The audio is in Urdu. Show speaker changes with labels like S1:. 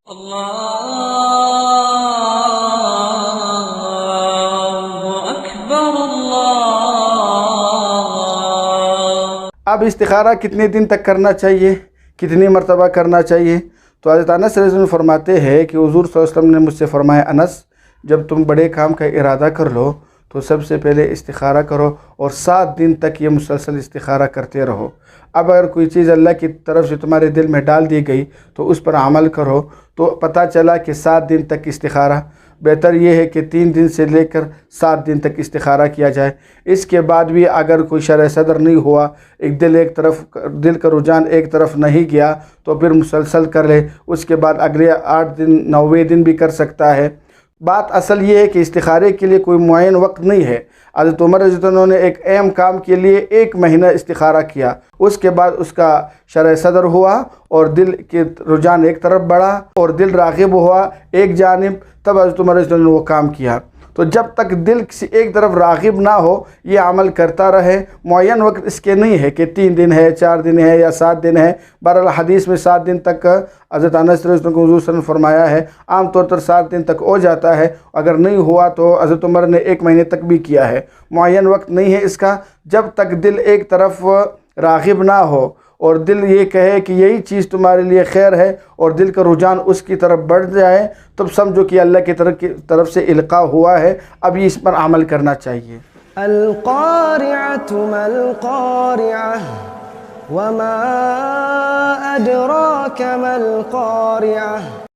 S1: اب استخارہ کتنے دن تک کرنا چاہیے، کتنی مرتبہ کرنا چاہیے؟ تو حضرت انس رضی اللہ عنہ فرماتے ہیں کہ حضور صلی اللہ علیہ وسلم نے مجھ سے فرمایا، انس جب تم بڑے کام کا ارادہ کر لو تو سب سے پہلے استخارہ کرو اور 7 دن تک یہ مسلسل استخارہ کرتے رہو۔ اب اگر کوئی چیز اللہ کی طرف سے تمہارے دل میں ڈال دی گئی تو اس پر عمل کرو۔ تو پتہ چلا کہ 7 دن تک استخارہ، بہتر یہ ہے کہ 3 دن سے لے کر 7 دن تک استخارہ کیا جائے۔ اس کے بعد بھی اگر کوئی شرح صدر نہیں ہوا، دل کا رجحان ایک طرف نہیں گیا تو پھر مسلسل کر لے۔ اس کے بعد اگلے 8 دن 9ویں دن بھی کر سکتا ہے۔ بات اصل یہ ہے کہ استخارے کے لیے کوئی معین وقت نہیں ہے۔ حضرت عمر رضی اللہ عنہ نے ایک اہم کام کے لیے 1 مہینہ استخارہ کیا، اس کے بعد اس کا شرح صدر ہوا اور دل کے رجحان ایک طرف بڑھا اور دل راغب ہوا ایک جانب، تب حضرت عمر رضی اللہ عنہ نے وہ کام کیا۔ تو جب تک دل کسی ایک طرف راغب نہ ہو یہ عمل کرتا رہے۔ معین وقت اس کے نہیں ہے کہ 3 دن ہے، 4 دن ہے یا 7 دن ہے۔ بہرحال حدیث میں 7 دن تک حضرت انس رضی اللہ عنہ کو حضور صلی اللہ علیہ وسلم نے فرمایا ہے، عام طور پر 7 دن تک ہو جاتا ہے، اگر نہیں ہوا تو حضرت عمر نے 1 مہینے تک بھی کیا ہے۔ معین وقت نہیں ہے اس کا، جب تک دل ایک طرف راغب نہ ہو اور دل یہ کہے کہ یہی چیز تمہارے لیے خیر ہے اور دل کا رجحان اس کی طرف بڑھ جائے، تب سمجھو کہ اللہ کی طرف سے القاء ہوا ہے، اب اس پر عمل کرنا چاہیے۔
S2: القارعۃ ما القارعۃ وما ادراک ما القارعۃ